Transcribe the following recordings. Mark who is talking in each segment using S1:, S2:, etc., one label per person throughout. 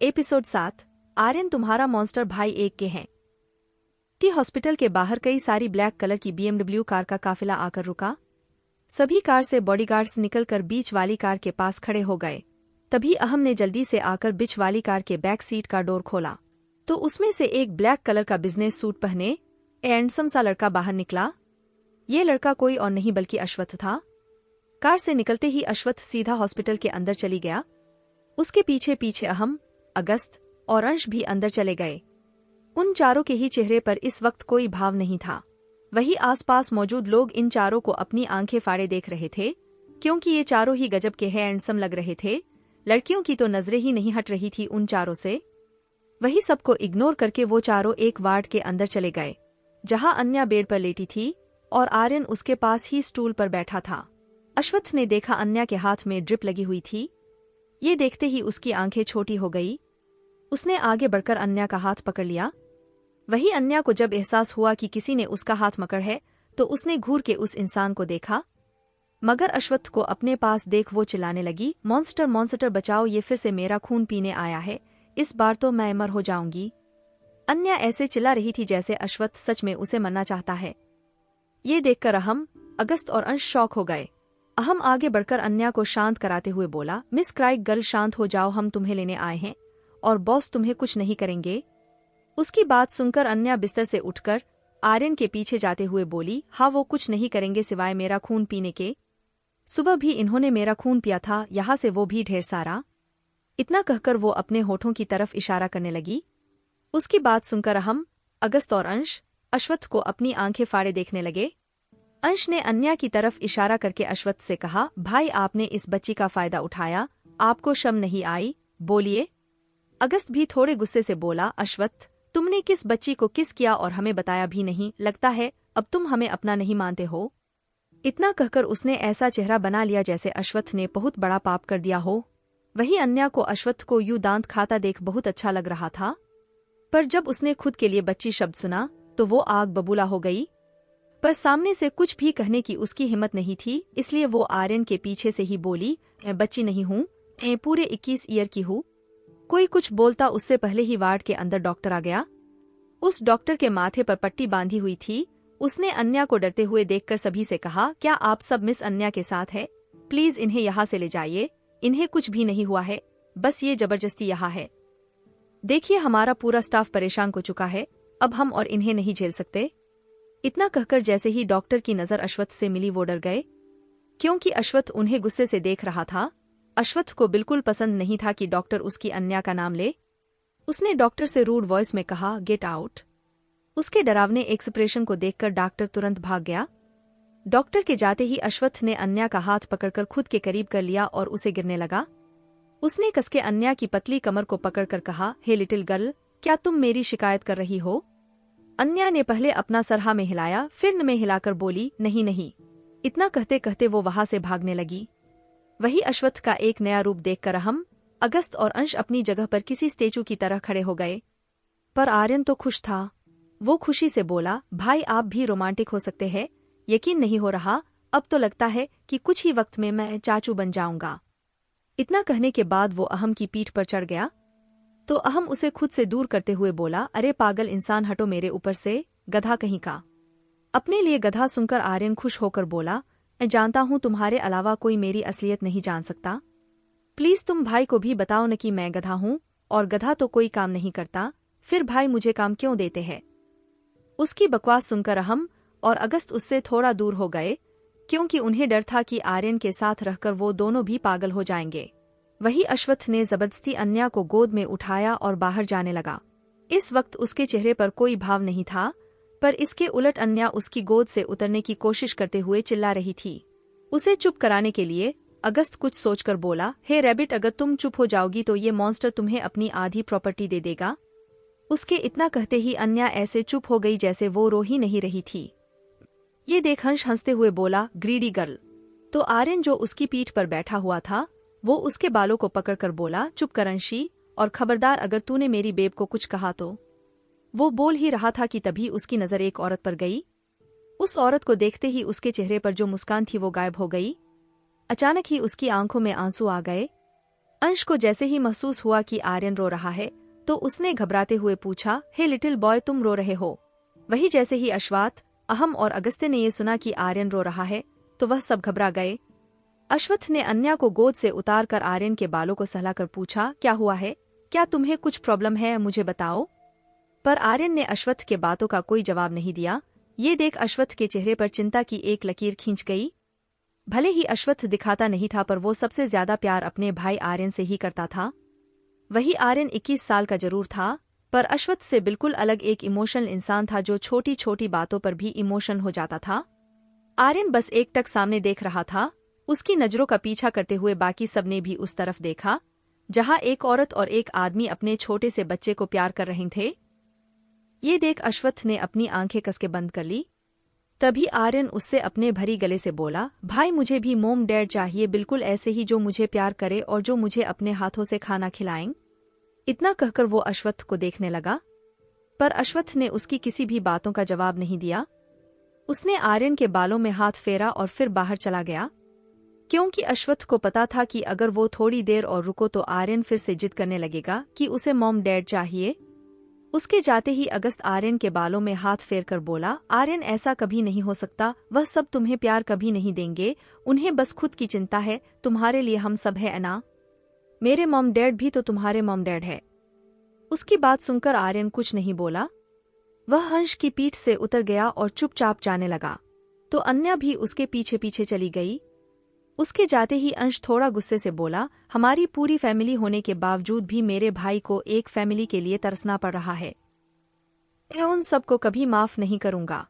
S1: Episode 7। Aryan तुम्हारा monster भाई एक के हैं। टी हॉस्पिटल के बाहर कई सारी ब्लैक कलर की BMW कार का काफिला आकर रुका। सभी कार से बॉडीगार्ड्स निकलकर बीच वाली कार के पास खड़े हो गए। तभी अहम ने जल्दी से आकर बीच वाली कार के बैक सीट का डोर खोला तो उसमें से एक ब्लैक कलर का बिजनेस सूट पहने हैंडसम सा लड़का बाहर निकला। ये लड़का कोई और नहीं बल्कि अश्वत्थ था। कार से निकलते ही अश्वत्थ सीधा हॉस्पिटल के अंदर चली गया। उसके पीछे पीछे अहम, अगस्त और अंश भी अंदर चले गए। उन चारों के ही चेहरे पर इस वक्त कोई भाव नहीं था। वही आसपास मौजूद लोग इन चारों को अपनी आंखें फाड़े देख रहे थे, क्योंकि ये चारों ही गजब के हैंडसम लग रहे थे। लड़कियों की तो नजरें ही नहीं हट रही थी उन चारों से। वही सबको इग्नोर करके वो चारों एक वार्ड के अंदर चले गए, जहां अन्या बेड पर लेटी थी और आर्यन उसके पास ही स्टूल पर बैठा था। अश्वत्थ ने देखा अन्या के हाथ में ड्रिप लगी हुई थी। ये देखते ही उसकी आंखें छोटी हो गई। उसने आगे बढ़कर अन्या का हाथ पकड़ लिया। वही अन्या को जब एहसास हुआ कि किसी ने उसका हाथ पकड़ है तो उसने घूर के उस इंसान को देखा। मगर अश्वत्थ को अपने पास देख वो चिल्लाने लगी, मॉन्स्टर मॉन्स्टर बचाओ, ये फिर से मेरा खून पीने आया है, इस बार तो मैं मर हो जाऊंगी। अन्या ऐसे चिल्ला रही थी जैसे अश्वत्थ सच में उसे मरना चाहता है। ये देखकर अहम, अगस्त और अंश शॉक हो गए। अहम आगे बढ़कर अन्या को शांत कराते हुए बोला, मिस क्राइक गर्ल शांत हो जाओ, हम तुम्हें लेने आए हैं और बॉस तुम्हें कुछ नहीं करेंगे। उसकी बात सुनकर अन्या बिस्तर से उठकर आर्यन के पीछे जाते हुए बोली, हाँ वो कुछ नहीं करेंगे सिवाय मेरा खून पीने के। सुबह भी इन्होंने मेरा खून पिया था, यहाँ से वो भी ढेर सारा। इतना कहकर वो अपने होठों की तरफ इशारा करने लगी। उसकी बात सुनकर अहम, अगस्त और अंश अश्वत्थ को अपनी आंखें फाड़े देखने लगे। अंश ने अन्या की तरफ इशारा करके अश्वत्थ से कहा, भाई आपने इस बच्ची का फायदा उठाया, आपको शर्म नहीं आई, बोलिए। अगस्त भी थोड़े गुस्से से बोला, अश्वत्थ तुमने किस बच्ची को किस किया और हमें बताया भी नहीं, लगता है अब तुम हमें अपना नहीं मानते हो। इतना कहकर उसने ऐसा चेहरा बना लिया जैसे अश्वत्थ ने बहुत बड़ा पाप कर दिया हो। वही अन्या को अश्वत्थ को यूं दांत खाता देख बहुत अच्छा लग रहा था, पर जब उसने खुद के लिए बच्ची शब्द सुना तो वो आग बबूला हो गई। पर सामने से कुछ भी कहने की उसकी हिम्मत नहीं थी, इसलिए वो आर्यन के पीछे से ही बोली, बच्ची नहीं हूँ, पूरे 21 ईयर की हूँ। कोई कुछ बोलता उससे पहले ही वार्ड के अंदर डॉक्टर आ गया। उस डॉक्टर के माथे पर पट्टी बांधी हुई थी। उसने अन्या को डरते हुए देखकर सभी से कहा, क्या आप सब मिस अन्या के साथ है? प्लीज इन्हें यहाँ से ले जाइए, इन्हें कुछ भी नहीं हुआ है, बस ये जबरदस्ती यहाँ है। देखिए हमारा पूरा स्टाफ परेशान हो चुका है, अब हम और इन्हें नहीं झेल सकते। इतना कहकर जैसे ही डॉक्टर की नजर अश्वत्थ से मिली वो डर गए, क्योंकि अश्वत्थ उन्हें गुस्से से देख रहा था। अश्वत्थ को बिल्कुल पसंद नहीं था कि डॉक्टर उसकी अन्या का नाम ले। उसने डॉक्टर से रूड वॉइस में कहा, गेट आउट। उसके डरावने एक्सप्रेशन को देखकर डॉक्टर तुरंत भाग गया। डॉक्टर के जाते ही अश्वत्थ ने अन्या का हाथ पकड़कर खुद के करीब कर लिया और उसे गिरने लगा। उसने कसके अन्या की पतली कमर को पकड़कर कहा, हे लिटिल गर्ल, क्या तुम मेरी शिकायत कर रही हो? अन्या ने पहले अपना सर हाँ में हिलाया, फिर न में हिलाकर बोली, नहीं नहीं। इतना कहते कहते वो वहां से भागने लगी। वही अश्वत्थ का एक नया रूप देखकर अहम, अगस्त और अंश अपनी जगह पर किसी स्टेचू की तरह खड़े हो गए। पर आर्यन तो खुश था। वो खुशी से बोला, भाई आप भी रोमांटिक हो सकते हैं, यकीन नहीं हो रहा, अब तो लगता है कि कुछ ही वक्त में मैं चाचू बन जाऊंगा। इतना कहने के बाद वो अहम की पीठ पर चढ़ गया तो अहम उसे खुद से दूर करते हुए बोला, अरे पागल इंसान हटो मेरे ऊपर से, गधा कहीं का। अपने लिए गधा सुनकर आर्यन खुश होकर बोला, मैं जानता हूँ तुम्हारे अलावा कोई मेरी असलियत नहीं जान सकता। प्लीज तुम भाई को भी बताओ न कि मैं गधा हूँ, और गधा तो कोई काम नहीं करता, फिर भाई मुझे काम क्यों देते हैं? उसकी बकवास सुनकर अहम और अगस्त उससे थोड़ा दूर हो गए, क्योंकि उन्हें डर था कि आर्यन के साथ रहकर वो दोनों भी पागल हो जाएंगे। वही अश्वत्थ ने जबरदस्ती अन्या को गोद में उठाया और बाहर जाने लगा। इस वक्त उसके चेहरे पर कोई भाव नहीं था, पर इसके उलट अन्या उसकी गोद से उतरने की कोशिश करते हुए चिल्ला रही थी। उसे चुप कराने के लिए अगस्त कुछ सोचकर बोला, हे रैबिट, अगर तुम चुप हो जाओगी तो ये मॉन्स्टर तुम्हें अपनी आधी प्रॉपर्टी दे देगा। उसके इतना कहते ही अन्या ऐसे चुप हो गई जैसे वो रो ही नहीं रही थी। ये देख हंस हंसते हुए बोला, ग्रीडी गर्ल। तो आर्यन जो उसकी पीठ पर बैठा हुआ था वो उसके बालों को पकड़कर बोला, चुप कर अंशी, और खबरदार अगर तूने मेरी बेब को कुछ कहा तो। वो बोल ही रहा था कि तभी उसकी नजर एक औरत पर गई। उस औरत को देखते ही उसके चेहरे पर जो मुस्कान थी वो गायब हो गई। अचानक ही उसकी आंखों में आंसू आ गए। अंश को जैसे ही महसूस हुआ कि आर्यन रो रहा है तो उसने घबराते हुए पूछा, हे लिटिल बॉय, तुम रो रहे हो? वही जैसे ही अश्वत्थ, अहम और अगस्त्य ने ये सुना कि आर्यन रो रहा है तो वह सब घबरा गए। अश्वत्थ ने अन्या को गोद से उतार कर आर्यन के बालों को सहलाकर पूछा, क्या हुआ है? क्या तुम्हें कुछ प्रॉब्लम है? मुझे बताओ। पर आर्यन ने अश्वत्थ के बातों का कोई जवाब नहीं दिया। ये देख अश्वत्थ के चेहरे पर चिंता की एक लकीर खींच गई। भले ही अश्वत्थ दिखाता नहीं था पर वो सबसे ज्यादा प्यार अपने भाई आर्यन से ही करता था। वही आर्यन 21 साल का जरूर था पर अश्वत्थ से बिल्कुल अलग एक इमोशनल इंसान था जो छोटी छोटी बातों पर भी इमोशन हो जाता था। आर्यन बस एकटक सामने देख रहा था। उसकी नजरों का पीछा करते हुए बाकी सबने भी उस तरफ देखा जहां एक औरत और एक आदमी अपने छोटे से बच्चे को प्यार कर रहे थे। ये देख अश्वत्थ ने अपनी आंखें कसके बंद कर ली। तभी आर्यन उससे अपने भरी गले से बोला, भाई मुझे भी मोम डैड चाहिए, बिल्कुल ऐसे ही जो मुझे प्यार करे और जो मुझे अपने हाथों से खाना खिलाएं। इतना कहकर वो अश्वत्थ को देखने लगा पर अश्वत्थ ने उसकी किसी भी बातों का जवाब नहीं दिया। उसने आर्यन के बालों में हाथ फेरा और फिर बाहर चला गया क्योंकि अश्वत्थ को पता था कि अगर वो थोड़ी देर और रुको तो आर्यन फिर से जिद करने लगेगा कि उसे मॉम डैड चाहिए। उसके जाते ही अगस्त आर्यन के बालों में हाथ फेर कर बोला, आर्यन ऐसा कभी नहीं हो सकता, वह सब तुम्हें प्यार कभी नहीं देंगे, उन्हें बस खुद की चिंता है, तुम्हारे लिए हम सब है ना, मेरे मॉम डैड भी तो तुम्हारे मॉम डैड है। उसकी बात सुनकर आर्यन कुछ नहीं बोला। वह हंस की पीठ से उतर गया और चुपचाप जाने लगा तो अन्या भी उसके पीछे पीछे चली गई। उसके जाते ही अंश थोड़ा गुस्से से बोला, हमारी पूरी फैमिली होने के बावजूद भी मेरे भाई को एक फैमिली के लिए तरसना पड़ रहा है। मैं उन सबको कभी माफ नहीं करूंगा।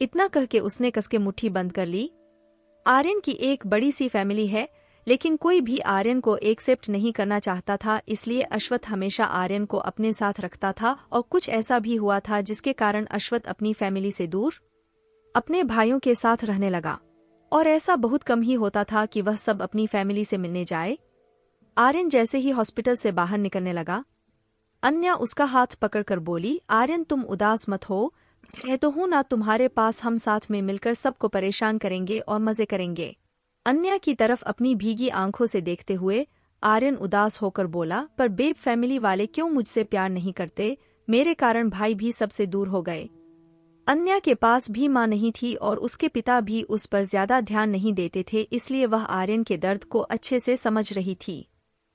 S1: इतना कह के उसने कसके मुट्ठी बंद कर ली। आर्यन की एक बड़ी सी फैमिली है लेकिन कोई भी आर्यन को एक्सेप्ट नहीं करना चाहता था, इसलिए अश्वत्थ हमेशा आर्यन को अपने साथ रखता था और कुछ ऐसा भी हुआ था जिसके कारण अश्वत्थ अपनी फैमिली से दूर अपने भाइयों के साथ रहने लगा और ऐसा बहुत कम ही होता था कि वह सब अपनी फैमिली से मिलने जाए। आर्यन जैसे ही हॉस्पिटल से बाहर निकलने लगा, अन्या उसका हाथ पकड़कर बोली, आर्यन तुम उदास मत हो, मैं तो हूं ना तुम्हारे पास, हम साथ में मिलकर सबको परेशान करेंगे और मजे करेंगे। अन्या की तरफ अपनी भीगी आंखों से देखते हुए आर्यन उदास होकर बोला, पर बेब फैमिली वाले क्यों मुझसे प्यार नहीं करते, मेरे कारण भाई भी सबसे दूर हो गए। अन्या के पास भी माँ नहीं थी और उसके पिता भी उस पर ज्यादा ध्यान नहीं देते थे, इसलिए वह आर्यन के दर्द को अच्छे से समझ रही थी।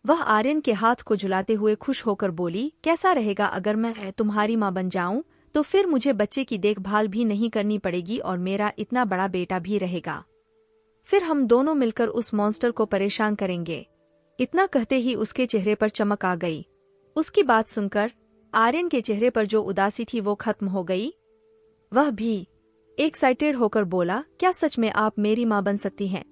S1: वह आर्यन के हाथ को झुलाते हुए खुश होकर बोली, कैसा रहेगा अगर मैं तुम्हारी माँ बन जाऊं, तो फिर मुझे बच्चे की देखभाल भी नहीं करनी पड़ेगी और मेरा इतना बड़ा बेटा भी रहेगा। फिर हम दोनों मिलकर उस मॉन्स्टर को परेशान करेंगे। इतना कहते ही उसके चेहरे पर चमक आ गई। उसकी बात सुनकर आर्यन के चेहरे पर जो उदासी थी वो खत्म हो गई। वह भी एक्साइटेड होकर बोला, क्या सच में आप मेरी माँ बन सकती हैं?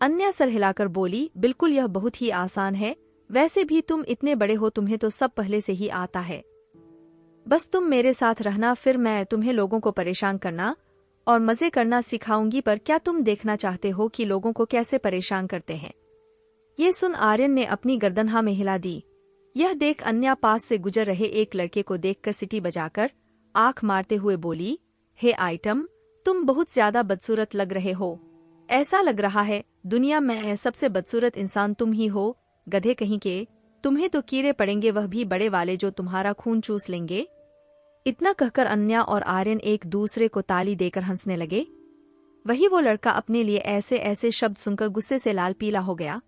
S1: अन्या सर हिलाकर बोली, बिल्कुल, यह बहुत ही आसान है, वैसे भी तुम इतने बड़े हो, तुम्हें तो सब पहले से ही आता है, बस तुम मेरे साथ रहना, फिर मैं तुम्हें लोगों को परेशान करना और मजे करना सिखाऊंगी। पर क्या तुम देखना चाहते हो कि लोगों को कैसे परेशान करते हैं? ये सुन आर्यन ने अपनी गर्दन हाँ में हिला दी। यह देख अन्या पास से गुजर रहे एक लड़के को देखकर सीटी बजाकर आंख मारते हुए बोली, हे आइटम, तुम बहुत ज्यादा बदसूरत लग रहे हो, ऐसा लग रहा है दुनिया में सबसे बदसूरत इंसान तुम ही हो, गधे कहीं के, तुम्हें तो कीड़े पड़ेंगे, वह भी बड़े वाले जो तुम्हारा खून चूस लेंगे। इतना कहकर अन्या और आर्यन एक दूसरे को ताली देकर हंसने लगे। वही वो लड़का अपने लिए ऐसे ऐसे शब्द सुनकर गुस्से से लाल पीला हो गया।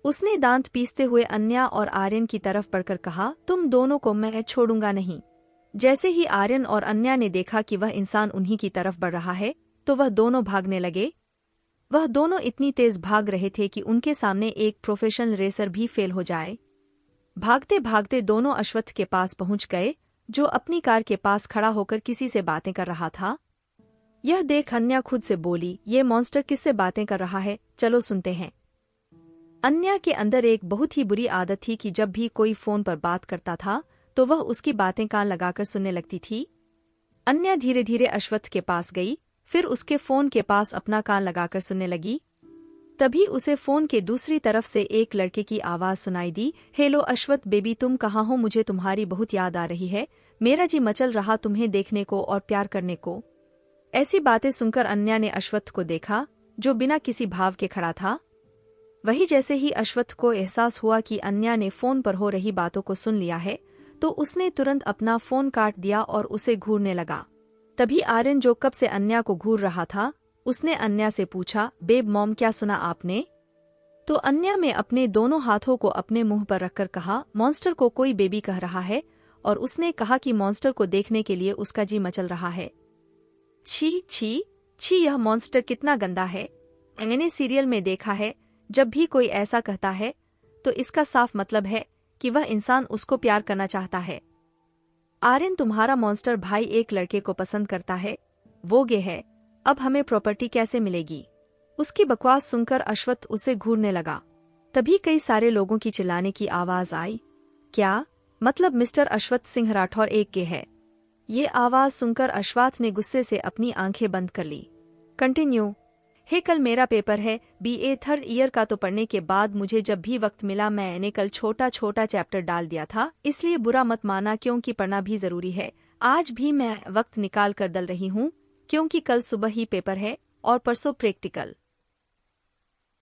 S1: उसने दांत पीसते हुए अन्या और आर्यन की तरफ बढ़कर कहा, तुम दोनों को मैं छोड़ूंगा नहीं। जैसे ही आर्यन और अन्या ने देखा कि वह इंसान उन्हीं की तरफ बढ़ रहा है तो वह दोनों भागने लगे। वह दोनों इतनी तेज भाग रहे थे कि उनके सामने एक प्रोफेशनल रेसर भी फेल हो जाए। भागते भागते दोनों अश्वत्थ के पास पहुंच गए जो अपनी कार के पास खड़ा होकर किसी से बातें कर रहा था। यह देख अन्या खुद से बोली, ये मॉन्स्टर किससे बातें कर रहा है, चलो सुनते हैं। अन्या के अंदर एक बहुत ही बुरी आदत थी कि जब भी कोई फोन पर बात करता था तो वह उसकी बातें कान लगाकर सुनने लगती थी। अन्या धीरे धीरे अश्वत्थ के पास गई, फिर उसके फोन के पास अपना कान लगाकर सुनने लगी। तभी उसे फोन के दूसरी तरफ से एक लड़के की आवाज सुनाई दी, हेलो अश्वत्थ बेबी, तुम कहाँ हो, मुझे तुम्हारी बहुत याद आ रही है, मेरा जी मचल रहा तुम्हें देखने को और प्यार करने को। ऐसी बातें सुनकर अन्या ने अश्वत्थ को देखा जो बिना किसी भाव के खड़ा था। वही जैसे ही अश्वत्थ को एहसास हुआ कि अन्या ने फोन पर हो रही बातों को सुन लिया है, तो उसने तुरंत अपना फोन काट दिया और उसे घूरने लगा। तभी आर्यन, जो कब से अन्या को घूर रहा था, उसने अन्या से पूछा, बेब मॉम, क्या सुना आपने? तो अन्या में अपने दोनों हाथों को अपने मुंह पर रखकर कहा, मॉन्स्टर को कोई बेबी कह रहा है, और उसने कहा कि मॉन्स्टर को देखने के लिए उसका जी मचल रहा है। छी छी छी, यह मॉन्स्टर कितना गंदा है। मैंने सीरियल में देखा है, जब भी कोई ऐसा कहता है तो इसका साफ मतलब है कि वह इंसान उसको प्यार करना चाहता है। आर्यन, तुम्हारा मॉन्स्टर भाई एक लड़के को पसंद करता है, वो गे है, अब हमें प्रॉपर्टी कैसे मिलेगी? उसकी बकवास सुनकर अश्वत्थ उसे घूरने लगा। तभी कई सारे लोगों की चिल्लाने की आवाज आई, क्या मतलब मिस्टर अश्वत्थ सिंह राठौर एक गे है? ये आवाज सुनकर अश्वत्थ ने गुस्से से अपनी आंखें बंद कर ली। कंटिन्यू। हे, कल मेरा पेपर है, BA 3rd ईयर का, तो पढ़ने के बाद मुझे जब भी वक्त मिला मैंने कल छोटा छोटा चैप्टर डाल दिया था, इसलिए बुरा मत माना, क्योंकि पढ़ना भी जरूरी है। आज भी मैं वक्त निकाल कर डल रही हूँ, क्योंकि कल सुबह ही पेपर है और परसों प्रैक्टिकल।